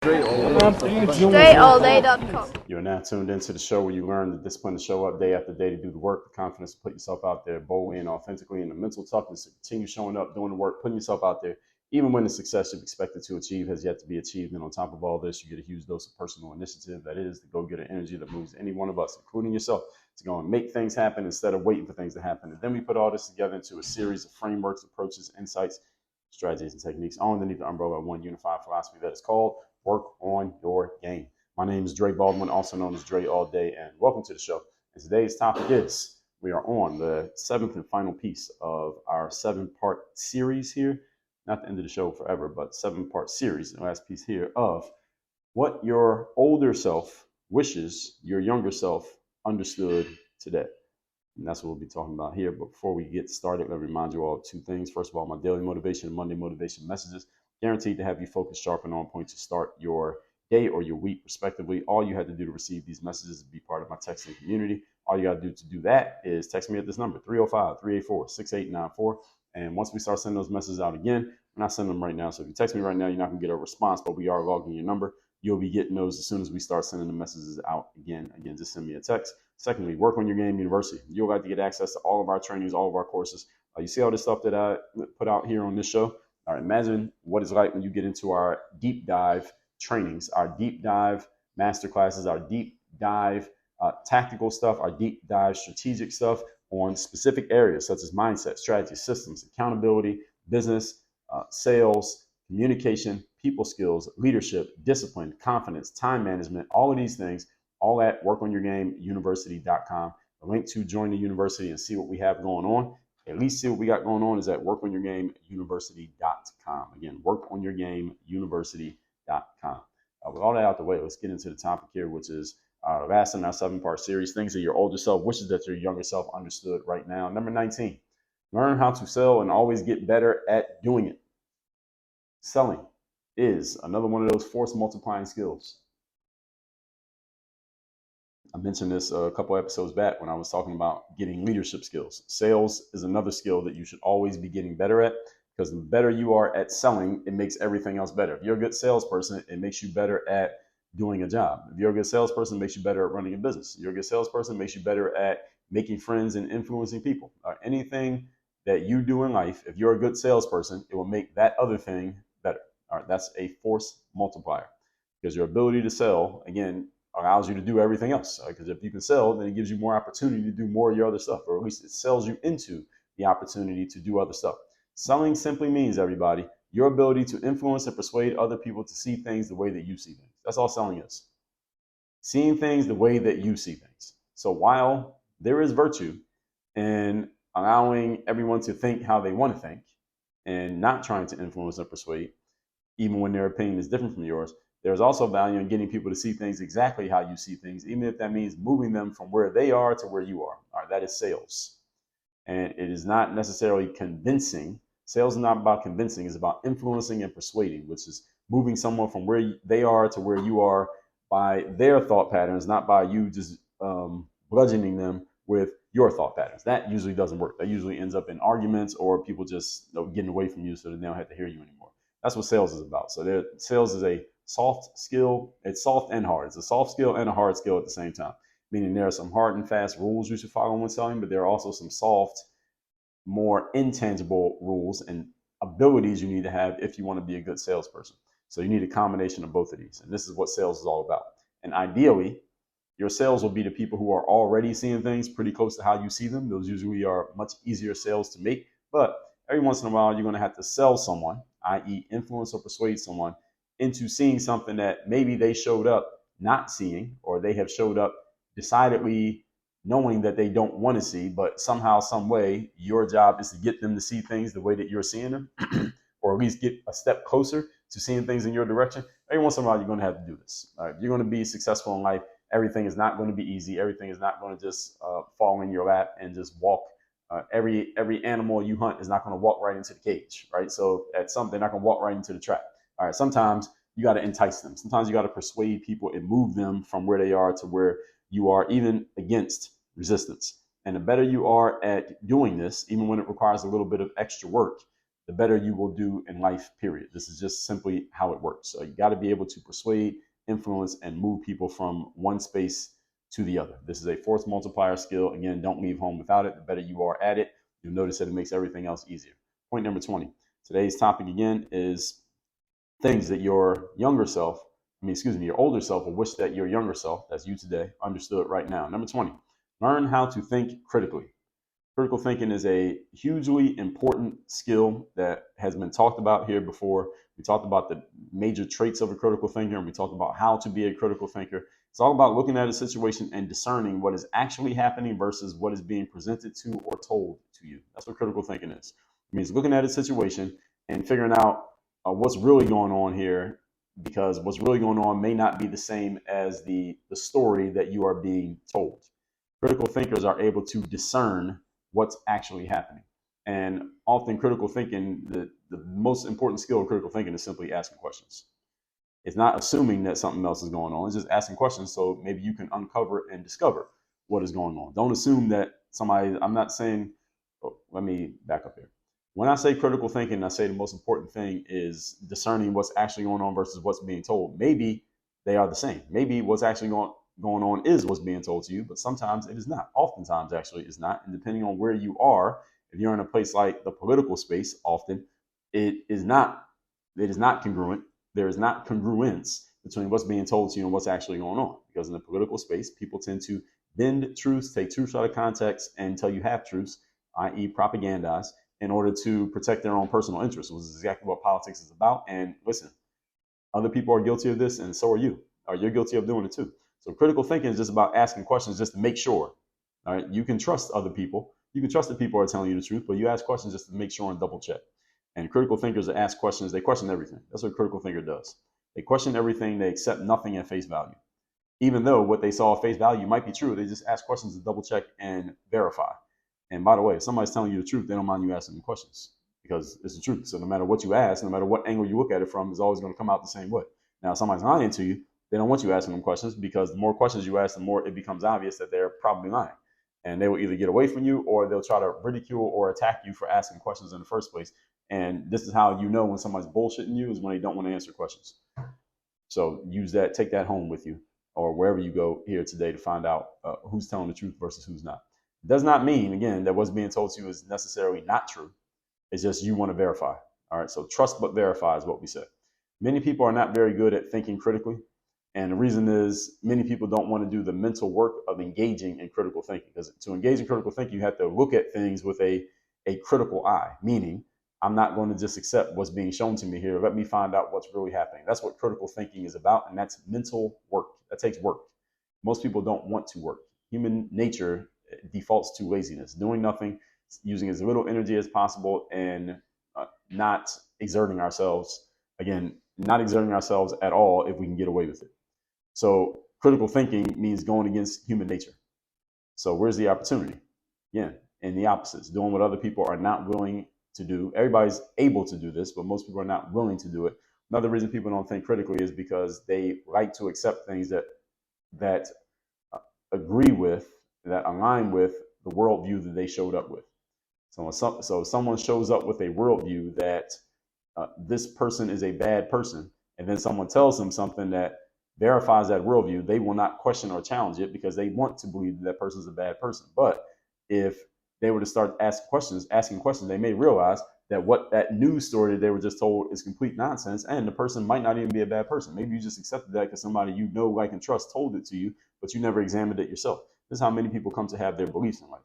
StrayAllDay.com. You are now tuned into the show where you learn the discipline to show up day after day to do the work, the confidence to put yourself out there boldly and authentically, and the mental toughness to continue showing up, doing the work, putting yourself out there, even when the success you've expected to achieve has yet to be achieved. And on top of all this, you get a huge dose of personal initiative. That is the go-getter energy that moves any one of us, including yourself, to go and make things happen instead of waiting for things to happen. And then we put all this together into a series of frameworks, approaches, insights, strategies, and techniques all underneath the umbrella of one unified philosophy that is called Work on Your Game. My name is Dre Baldwin, also known as Dre All Day, and welcome to the show. And today's topic is, we are on the seventh and final piece of our 7-part series here. Not the end of the show forever, but 7-part series, the last piece here of what your older self wishes your younger self understood today. And that's what we'll be talking about here. But before we get started, let me remind you all of two things. First of all, my daily motivation and Monday motivation messages, guaranteed to have you focused, sharp, and on point to start your day or your week, respectively. All you had to do to receive these messages is be part of my texting community. All you got to do to do that is text me at this number, 305-384-6894. And once we start sending those messages out again, we're not sending them right now. So if you text me right now, you're not going to get a response, but we are logging your number. You'll be getting those as soon as we start sending the messages out again. Again, just send me a text. Secondly, Work on Your Game University. You'll have to get access to all of our trainings, all of our courses. You see all this stuff that I put out here on this show? All right, imagine what it's like when you get into our deep dive trainings, our deep dive masterclasses, our deep dive tactical stuff, our deep dive strategic stuff on specific areas such as mindset, strategy, systems, accountability, business, sales, communication, people skills, leadership, discipline, confidence, time management, all of these things, all at workonyourgameuniversity.com. The link to join the university and see what we have going on, at least see what we got going on, is at workonyourgameuniversity.com. Again, workonyourgameuniversity.com. With all that out the way, let's get into the topic here, which is last in our 7-part series, things that your older self wishes that your younger self understood right now. Number 19, learn how to sell and always get better at doing it. Selling is another one of those force multiplying skills. I mentioned this a couple episodes back when I was talking about getting leadership skills. Sales is another skill that you should always be getting better at, because the better you are at selling, it makes everything else better. If you're a good salesperson, it makes you better at doing a job. If you're a good salesperson, it makes you better at running a business. If you're a good salesperson, it makes you better at making friends and influencing people. Anything that you do in life, if you're a good salesperson, it will make that other thing better. All right, that's a force multiplier, because your ability to sell, again, allows you to do everything else. Because if you can sell, then it gives you more opportunity to do more of your other stuff, or at least it sells you into the opportunity to do other stuff. Selling simply means, everybody, your ability to influence and persuade other people to see things the way that you see things. That's all selling is. Seeing things the way that you see things. So while there is virtue in allowing everyone to think how they want to think and not trying to influence or persuade, even when their opinion is different from yours, there's also value in getting people to see things exactly how you see things, even if that means moving them from where they are to where you are. All right, that is sales. And it is not necessarily convincing. Sales is not about convincing. It's about influencing and persuading, which is moving someone from where they are to where you are by their thought patterns, not by you just bludgeoning them with your thought patterns. That usually doesn't work. That usually ends up in arguments or people just getting away from you so that they don't have to hear you anymore. That's what sales is about. So sales is a soft skill. It's soft and hard. It's a soft skill and a hard skill at the same time, meaning there are some hard and fast rules you should follow when selling, but there are also some soft, more intangible rules and abilities you need to have if you want to be a good salesperson. So you need a combination of both of these. And this is what sales is all about. And ideally, your sales will be to people who are already seeing things pretty close to how you see them. Those usually are much easier sales to make. But every once in a while, you're going to have to sell someone, i.e. influence or persuade someone into seeing something that maybe they showed up not seeing, or they have showed up decidedly knowing that they don't want to see, but somehow, some way, your job is to get them to see things the way that you're seeing them, or at least get a step closer to seeing things in your direction. Every once in a while, you're going to have to do this. If you're going to be successful in life, everything is not going to be easy. Everything is not going to just fall in your lap and just walk. Every animal you hunt is not going to walk right into the cage, right? So at some, they're not going to walk right into the trap. All right, sometimes you got to entice them. Sometimes you got to persuade people and move them from where they are to where you are, even against resistance. And the better you are at doing this, even when it requires a little bit of extra work, the better you will do in life, period. This is just simply how it works. So you got to be able to persuade, influence, and move people from one space to the other. This is a force multiplier skill. Again, don't leave home without it. The better you are at it, you'll notice that it makes everything else easier. Point number 20. Today's topic again is things that your your older self will wish that your younger self, that's you today, understood right now. Number 20, learn how to think critically. Critical thinking is a hugely important skill that has been talked about here before. We talked about the major traits of a critical thinker, and we talked about how to be a critical thinker. It's all about looking at a situation and discerning what is actually happening versus what is being presented to or told to you. That's what critical thinking is. It means looking at a situation and figuring out what's really going on here, because what's really going on may not be the same as the story that you are being told. Critical thinkers are able to discern what's actually happening. And often critical thinking, the most important skill of critical thinking is simply asking questions. It's not assuming that something else is going on. It's just asking questions so maybe you can uncover and discover what is going on. Don't assume that I'm not saying, let me back up here. When I say critical thinking, I say the most important thing is discerning what's actually going on versus what's being told. Maybe they are the same. Maybe what's actually going on is what's being told to you, but sometimes it is not. Oftentimes, actually, it's not. And depending on where you are, if you're in a place like the political space, often it is not. It is not congruent. There is not congruence between what's being told to you and what's actually going on. Because in the political space, people tend to bend truths, take truths out of context, and tell you half truths, i.e., propagandize, in order to protect their own personal interests, which is exactly what politics is about. And listen, other people are guilty of this, and so are you. Or you're guilty of doing it too. So critical thinking is just about asking questions just to make sure. All right, you can trust other people. You can trust that people are telling you the truth, but you ask questions just to make sure and double check. And critical thinkers that ask questions, they question everything. That's what a critical thinker does. They question everything. They accept nothing at face value. Even though what they saw at face value might be true, they just ask questions to double check and verify. And by the way, if somebody's telling you the truth, they don't mind you asking them questions because it's the truth. So no matter what you ask, no matter what angle you look at it from, it's always going to come out the same way. Now, if somebody's lying to you, they don't want you asking them questions because the more questions you ask, the more it becomes obvious that they're probably lying. And they will either get away from you or they'll try to ridicule or attack you for asking questions in the first place. And this is how you know when somebody's bullshitting you, is when they don't want to answer questions. So use that, take that home with you or wherever you go here today to find out who's telling the truth versus who's not. It does not mean, again, that what's being told to you is necessarily not true. It's just you want to verify. All right, so trust but verify is what we say. Many people are not very good at thinking critically. And the reason is many people don't want to do the mental work of engaging in critical thinking. Because to engage in critical thinking, you have to look at things with a critical eye, meaning I'm not going to just accept what's being shown to me here. Let me find out what's really happening. That's what critical thinking is about, and that's mental work. That takes work. Most people don't want to work. Human nature defaults to laziness, doing nothing, using as little energy as possible, and not exerting ourselves. Again, not exerting ourselves at all if we can get away with it. So critical thinking means going against human nature. So where's the opportunity? Again, in the opposites, doing what other people are not willing to do. Everybody's able to do this, but most people are not willing to do it. Another reason people don't think critically is because they like to accept things that agree with, that align with the worldview that they showed up with. So someone shows up with a worldview that this person is a bad person, and then someone tells them something that verifies that worldview, they will not question or challenge it because they want to believe that person is a bad person. But if they were to start asking questions, they may realize that what that news story that they were just told is complete nonsense, and the person might not even be a bad person. Maybe you just accepted that because somebody you know, like, and trust told it to you, but you never examined it yourself. This is how many people come to have their beliefs in life.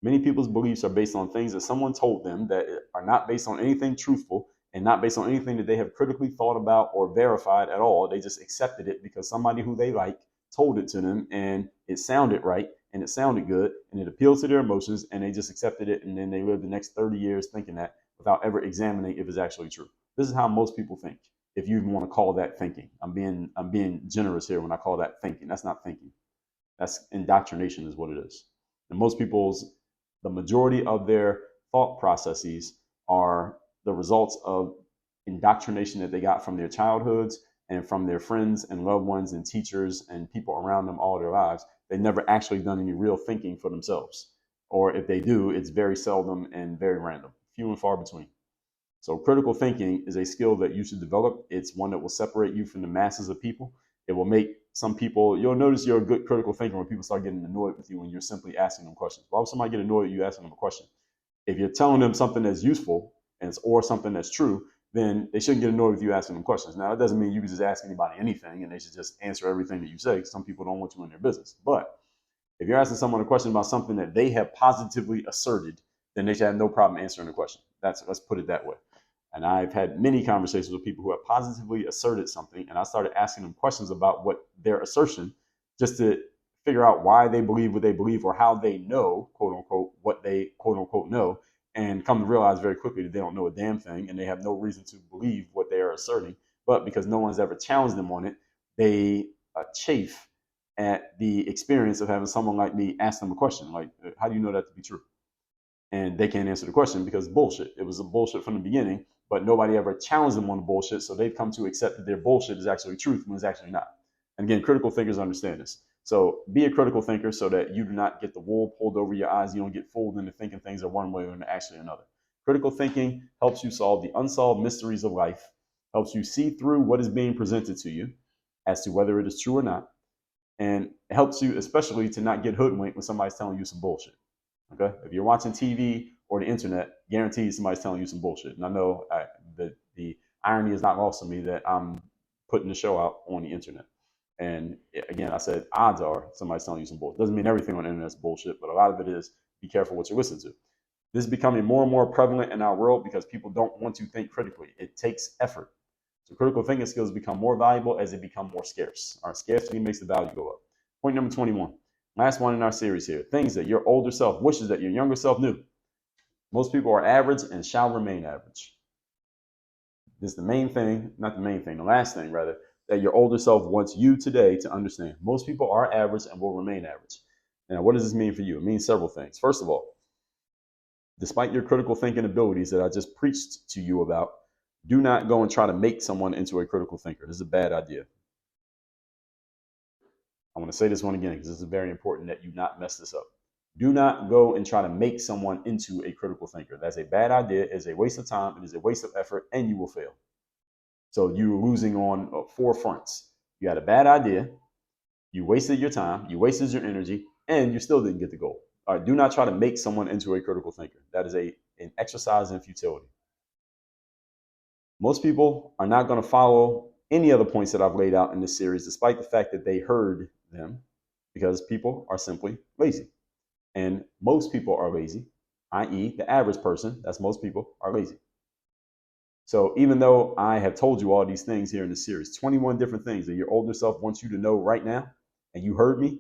Many people's beliefs are based on things that someone told them that are not based on anything truthful and not based on anything that they have critically thought about or verified at all. They just accepted it because somebody who they like told it to them and it sounded right and it sounded good and it appealed to their emotions, and they just accepted it, and then they lived the next 30 years thinking that without ever examining if it's actually true. This is how most people think. If you even want to call that thinking. I'm being generous here when I call that thinking. That's not thinking. That's indoctrination is what it is. And the majority of their thought processes are the results of indoctrination that they got from their childhoods and from their friends and loved ones and teachers and people around them all their lives. They've never actually done any real thinking for themselves. Or if they do, it's very seldom and very random, few and far between. So critical thinking is a skill that you should develop. It's one that will separate you from the masses of people. It will make some people, you'll notice you're a good critical thinker when people start getting annoyed with you when you're simply asking them questions. Why would somebody get annoyed with you asking them a question? If you're telling them something that's useful or something that's true, then they shouldn't get annoyed with you asking them questions. Now, it doesn't mean you can just ask anybody anything and they should just answer everything that you say. Some people don't want you in their business. But if you're asking someone a question about something that they have positively asserted, then they should have no problem answering the question. Let's put it that way. And I've had many conversations with people who have positively asserted something, and I started asking them questions about what their assertion, just to figure out why they believe what they believe or how they know, quote unquote, what they quote unquote know, and come to realize very quickly that they don't know a damn thing and they have no reason to believe what they are asserting. But because no one's ever challenged them on it, they chafe at the experience of having someone like me ask them a question like, how do you know that to be true? And they can't answer the question because bullshit. It was a bullshit from the beginning, but nobody ever challenged them on the bullshit. So they've come to accept that their bullshit is actually truth when it's actually not. And again, critical thinkers understand this. So be a critical thinker so that you do not get the wool pulled over your eyes. You don't get fooled into thinking things are one way and actually another. Critical thinking helps you solve the unsolved mysteries of life, helps you see through what is being presented to you as to whether it is true or not, and it helps you especially to not get hoodwinked when somebody's telling you some bullshit. Okay, if you're watching TV or the internet, guaranteed somebody's telling you some bullshit. And I know the irony is not lost on me that I'm putting the show out on the internet. And again, I said odds are somebody's telling you some bullshit. Doesn't mean everything on the internet is bullshit, but a lot of it is. Be careful what you listen to. This is becoming more and more prevalent in our world because people don't want to think critically. It takes effort. So critical thinking skills become more valuable as they become more scarce. Our scarcity makes the value go up. Point number 21. Last one in our series here. Things that your older self wishes that your younger self knew. Most people are average and shall remain average. This is the main thing, not the main thing, the last thing rather, that your older self wants you today to understand. Most people are average and will remain average. Now, what does this mean for you? It means several things. First of all, despite your critical thinking abilities that I just preached to you about, do not go and try to make someone into a critical thinker. This is a bad idea. I want to say this one again because this is very important that you not mess this up. Do not go and try to make someone into a critical thinker. That's a bad idea. It is a waste of time. It is a waste of effort, and you will fail. So you're losing on 4 fronts. You had a bad idea. You wasted your time. You wasted your energy, and you still didn't get the goal. All right. Do not try to make someone into a critical thinker. That is an exercise in futility. Most people are not going to follow any other points that I've laid out in this series, despite the fact that they heard them, because people are simply lazy. And most people are lazy, i.e. the average person, that's most people, are lazy. So even though I have told you all these things here in this series, 21 different things that your older self wants you to know right now, and you heard me,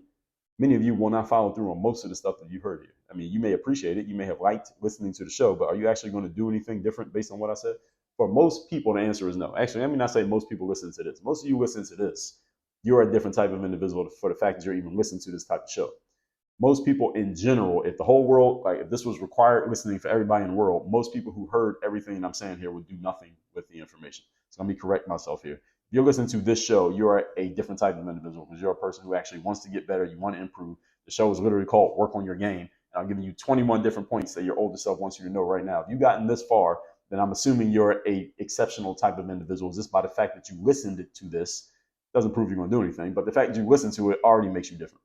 many of you will not follow through on most of the stuff that you heard here. I mean, you may appreciate it. You may have liked listening to the show, but are you actually going to do anything different based on what I said? For most people, the answer is no. Actually, let me not say most people listen to this. Most of you listen to this. You're a different type of individual for the fact that you're even listening to this type of show. Most people in general, if the whole world, like if this was required listening for everybody in the world, most people who heard everything I'm saying here would do nothing with the information. So let me correct myself here. If you're listening to this show, you're a different type of individual because you're a person who actually wants to get better. You want to improve. The show is literally called Work on Your Game. And I'm giving you 21 different points that your older self wants you to know right now. If you've gotten this far, then I'm assuming you're a exceptional type of individual just by the fact that you listened to this. Doesn't prove you're going to do anything, but the fact that you listen to it already makes you different.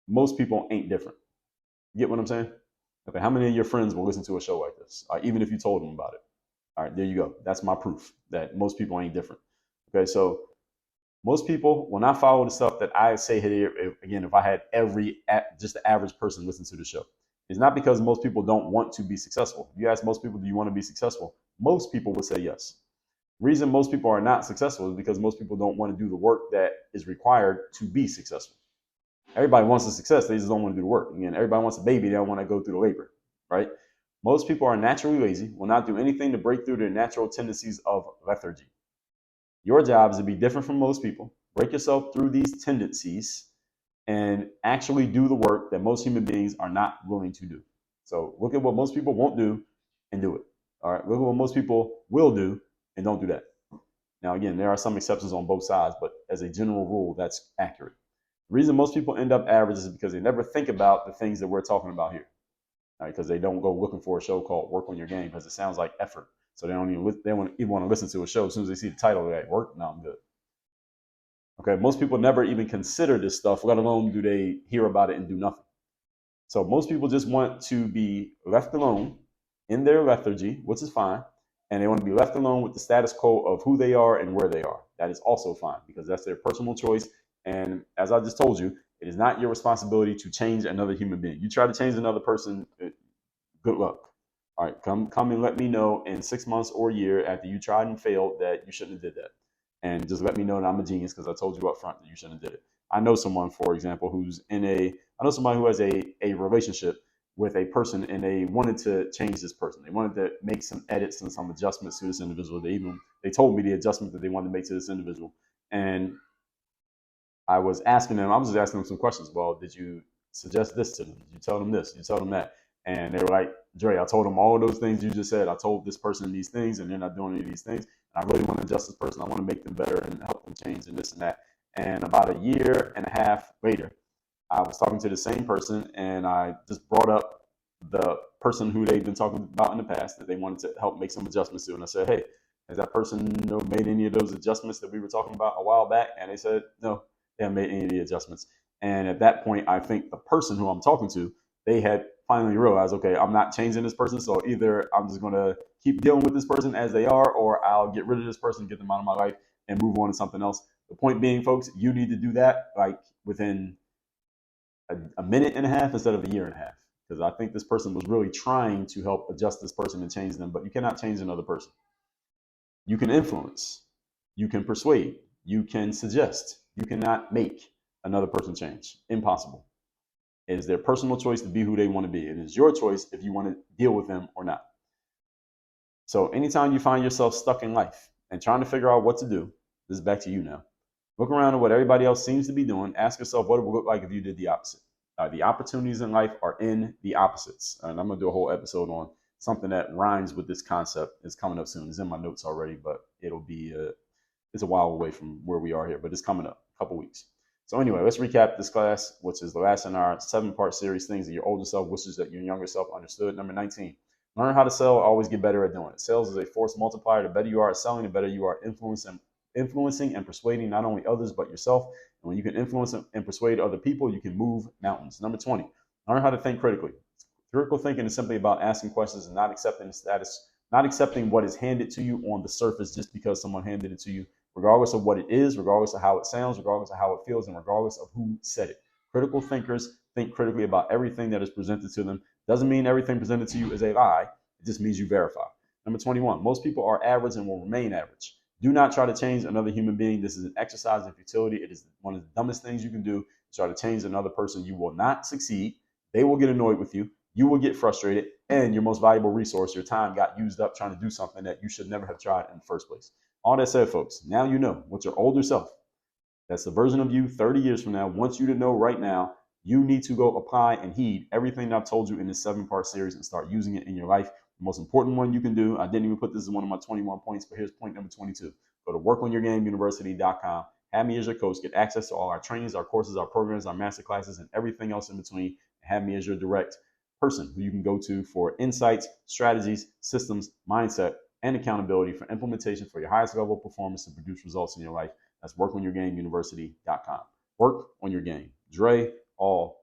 Most people ain't different. You get what I'm saying? Okay, how many of your friends will listen to a show like this? Even if you told them about it. All right, there you go. That's my proof that most people ain't different. Okay, so most people will not follow the stuff that I say here. Again, if I had just the average person listen to the show, it's not because most people don't want to be successful. If you ask most people, do you want to be successful? Most people would say yes. The reason most people are not successful is because most people don't want to do the work that is required to be successful. Everybody wants a success. They just don't want to do the work. Again, everybody wants a baby. They don't want to go through the labor, right? Most people are naturally lazy, will not do anything to break through their natural tendencies of lethargy. Your job is to be different from most people. Break yourself through these tendencies and actually do the work that most human beings are not willing to do. So look at what most people won't do and do it. All right. Look at what most people will do and don't do that. Now, again, there are some exceptions on both sides, but as a general rule, that's accurate. The reason most people end up average is because they never think about the things that we're talking about here. Right? Because they don't go looking for a show called Work on Your Game because it sounds like effort. So they don't even want to listen to a show. As soon as they see the title, they're like, work? No, I'm good. Okay, most people never even consider this stuff, let alone do they hear about it and do nothing. So most people just want to be left alone in their lethargy, which is fine. And they want to be left alone with the status quo of who they are and where they are. That is also fine because that's their personal choice. And as I just told you, it is not your responsibility to change another human being. You try to change another person, good luck. All right, come and let me know in 6 months or a year after you tried and failed that you shouldn't have did that. And just let me know that I'm a genius because I told you up front that you shouldn't have did it. I know someone, for example, I know somebody who has a relationship with a person and they wanted to change this person. They wanted to make some edits and some adjustments to this individual. They told me the adjustment that they wanted to make to this individual. And I was just asking them some questions. Well, did you suggest this to them? Did you tell them this? Did you tell them that? And they were like, Dre, I told them all of those things you just said. I told this person these things and they're not doing any of these things. And I really want to adjust this person. I want to make them better and help them change and this and that. And about a year and a half later, I was talking to the same person and I just brought up the person who they've been talking about in the past that they wanted to help make some adjustments to. And I said, hey, has that person made any of those adjustments that we were talking about a while back? And they said, no, they haven't made any of the adjustments. And at that point, I think the person who I'm talking to, they had finally realized, okay, I'm not changing this person. So either I'm just going to keep dealing with this person as they are, or I'll get rid of this person, get them out of my life and move on to something else. The point being, folks, you need to do that like within a minute and a half instead of a year and a half. Because I think this person was really trying to help adjust this person and change them, but you cannot change another person. You can influence, you can persuade, you can suggest. You cannot make another person change. Impossible. It is their personal choice to be who they want to be. It is your choice if you want to deal with them or not. So anytime you find yourself stuck in life and trying to figure out what to do, this is back to you now. Look around at what everybody else seems to be doing. Ask yourself what it would look like if you did the opposite. The opportunities in life are in the opposites. And I'm going to do a whole episode on something that rhymes with this concept. It's coming up soon. It's in my notes already, but it's a while away from where we are here, but it's coming up a couple weeks. So anyway, let's recap this class, which is the last in our 7-part series, things that your older self wishes that your younger self understood. Number 19, learn how to sell, always get better at doing it. Sales is a force multiplier. The better you are at selling, the better you are influencing and persuading not only others, but yourself. And when you can influence and persuade other people, you can move mountains. Number 20, learn how to think critically. Critical thinking is simply about asking questions and not accepting what is handed to you on the surface just because someone handed it to you, regardless of what it is, regardless of how it sounds, regardless of how it feels, and regardless of who said it. Critical thinkers think critically about everything that is presented to them. Doesn't mean everything presented to you is a lie. It just means you verify. Number 21, most people are average and will remain average. Do not try to change another human being. This is an exercise in futility. It is one of the dumbest things you can do. Try to change another person. You will not succeed. They will get annoyed with you. You will get frustrated. And your most valuable resource, your time, got used up trying to do something that you should never have tried in the first place. All that said, folks, now you know what your older self, that's the version of you 30 years from now, wants you to know right now. You need to go apply and heed everything that I've told you in this 7-part series and start using it in your life. The most important one you can do, I didn't even put this as one of my 21 points, but here's point number 22. Go to workonyourgameuniversity.com. Have me as your coach. Get access to all our trainings, our courses, our programs, our master classes, and everything else in between. Have me as your direct person who you can go to for insights, strategies, systems, mindset, and accountability for implementation for your highest level of performance and produce results in your life. That's workonyourgameuniversity.com. Work on your game. Dre, all